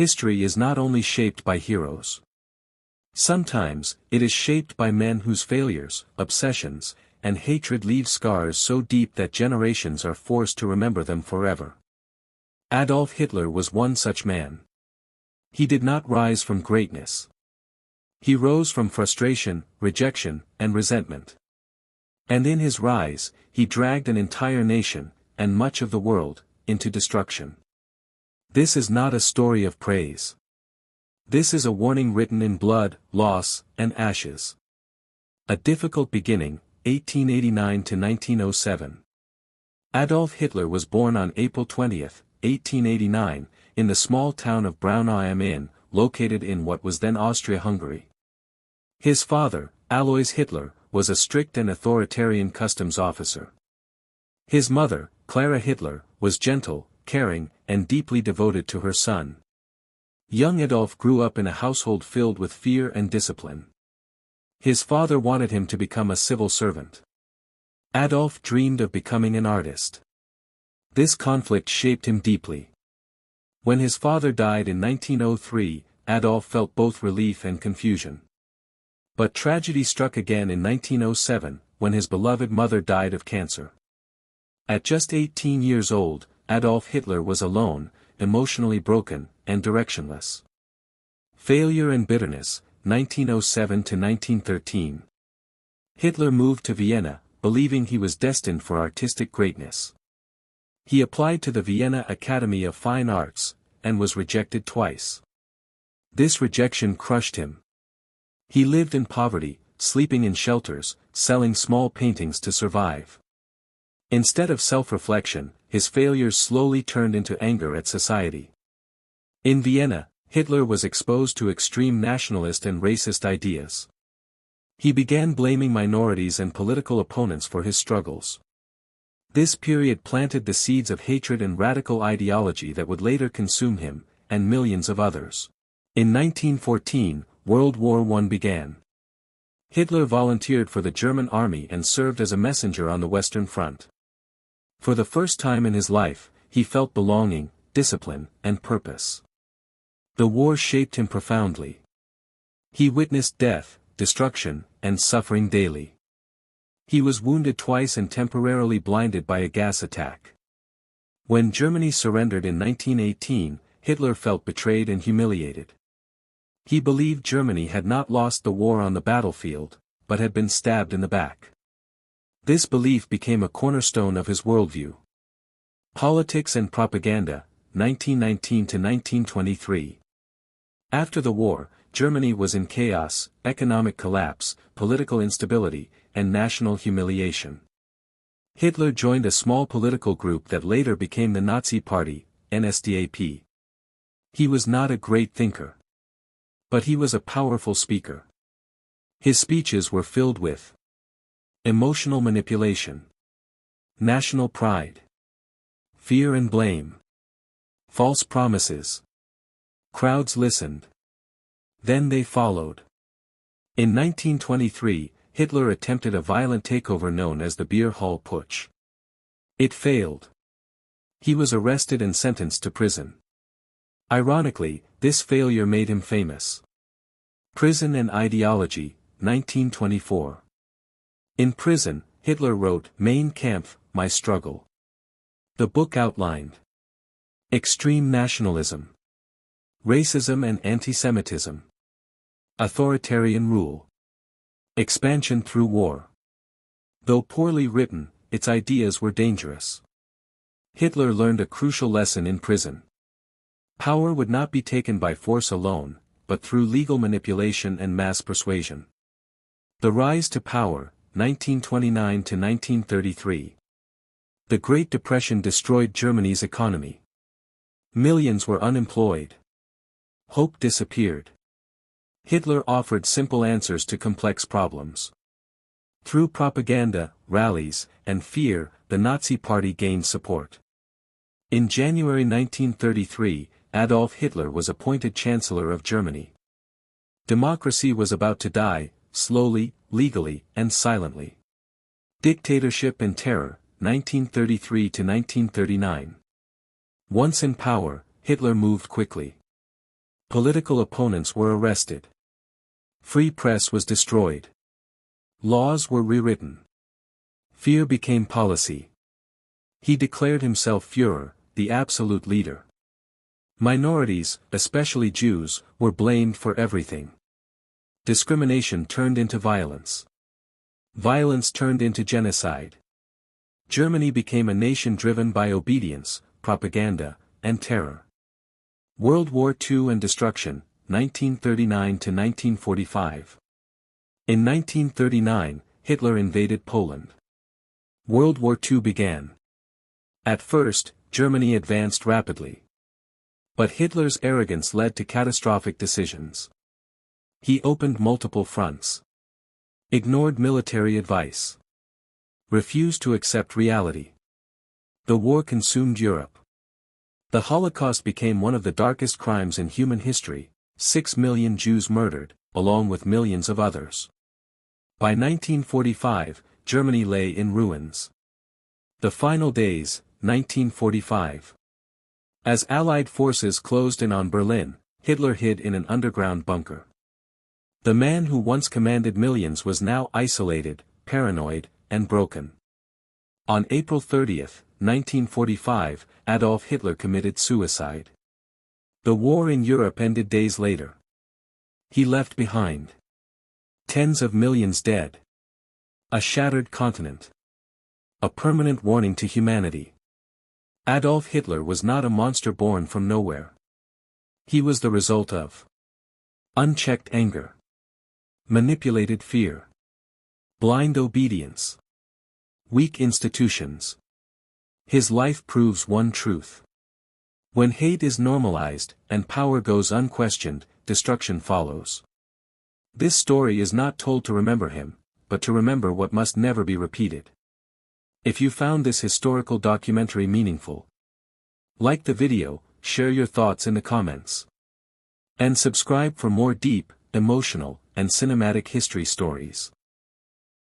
History is not only shaped by heroes. Sometimes, it is shaped by men whose failures, obsessions, and hatred leave scars so deep that generations are forced to remember them forever. Adolf Hitler was one such man. He did not rise from greatness. He rose from frustration, rejection, and resentment. And in his rise, he dragged an entire nation, and much of the world, into destruction. This is not a story of praise. This is a warning written in blood, loss, and ashes. A difficult beginning, 1889 to 1907. Adolf Hitler was born on April 20, 1889, in the small town of Braun am Inn, located in what was then Austria-Hungary. His father, Alois Hitler, was a strict and authoritarian customs officer. His mother, Clara Hitler, was gentle, caring, and deeply devoted to her son. Young Adolf grew up in a household filled with fear and discipline. His father wanted him to become a civil servant. Adolf dreamed of becoming an artist. This conflict shaped him deeply. When his father died in 1903, Adolf felt both relief and confusion. But tragedy struck again in 1907, when his beloved mother died of cancer. At just 18 years old, Adolf Hitler was alone, emotionally broken, and directionless. Failure and bitterness, 1907 to 1913. Hitler moved to Vienna, believing he was destined for artistic greatness. He applied to the Vienna Academy of Fine Arts, and was rejected twice. This rejection crushed him. He lived in poverty, sleeping in shelters, selling small paintings to survive. Instead of self-reflection, his failures slowly turned into anger at society. In Vienna, Hitler was exposed to extreme nationalist and racist ideas. He began blaming minorities and political opponents for his struggles. This period planted the seeds of hatred and radical ideology that would later consume him, and millions of others. In 1914, World War I began. Hitler volunteered for the German army and served as a messenger on the Western Front. For the first time in his life, he felt belonging, discipline, and purpose. The war shaped him profoundly. He witnessed death, destruction, and suffering daily. He was wounded twice and temporarily blinded by a gas attack. When Germany surrendered in 1918, Hitler felt betrayed and humiliated. He believed Germany had not lost the war on the battlefield, but had been stabbed in the back. This belief became a cornerstone of his worldview. Politics and Propaganda, 1919 to 1923. After the war, Germany was in chaos, economic collapse, political instability, and national humiliation. Hitler joined a small political group that later became the Nazi Party, NSDAP. He was not a great thinker. But he was a powerful speaker. His speeches were filled with emotional manipulation, national pride, fear and blame, false promises. Crowds listened. Then they followed. In 1923, Hitler attempted a violent takeover known as the Beer Hall Putsch. It failed. He was arrested and sentenced to prison. Ironically, this failure made him famous. Prison and Ideology, 1924. In prison, Hitler wrote Mein Kampf, My Struggle. The book outlined extreme nationalism, racism and anti-Semitism, authoritarian rule, expansion through war. Though poorly written, its ideas were dangerous. Hitler learned a crucial lesson in prison. Power would not be taken by force alone, but through legal manipulation and mass persuasion. The rise to power, 1929 to 1933. The Great Depression destroyed Germany's economy. Millions were unemployed. Hope disappeared. Hitler offered simple answers to complex problems. Through propaganda, rallies, and fear, the Nazi Party gained support. In January 1933, Adolf Hitler was appointed Chancellor of Germany. Democracy was about to die, slowly, legally, and silently. Dictatorship and Terror, 1933 to 1939. Once in power, Hitler moved quickly. Political opponents were arrested. Free press was destroyed. Laws were rewritten. Fear became policy. He declared himself Führer, the absolute leader. Minorities, especially Jews, were blamed for everything. Discrimination turned into violence. Violence turned into genocide. Germany became a nation driven by obedience, propaganda, and terror. World War II and destruction, 1939 to 1945. In 1939, Hitler invaded Poland. World War II began. At first, Germany advanced rapidly. But Hitler's arrogance led to catastrophic decisions. He opened multiple fronts. Ignored military advice. Refused to accept reality. The war consumed Europe. The Holocaust became one of the darkest crimes in human history, 6 million Jews murdered, along with millions of others. By 1945, Germany lay in ruins. The Final Days, 1945. As Allied forces closed in on Berlin, Hitler hid in an underground bunker. The man who once commanded millions was now isolated, paranoid, and broken. On April 30, 1945, Adolf Hitler committed suicide. The war in Europe ended days later. He left behind tens of millions dead. A shattered continent. A permanent warning to humanity. Adolf Hitler was not a monster born from nowhere. He was the result of unchecked anger. Manipulated fear. Blind obedience. Weak institutions. His life proves one truth. When hate is normalized, and power goes unquestioned, destruction follows. This story is not told to remember him, but to remember what must never be repeated. If you found this historical documentary meaningful, like the video, share your thoughts in the comments. And subscribe for more deep, emotional, and cinematic history stories.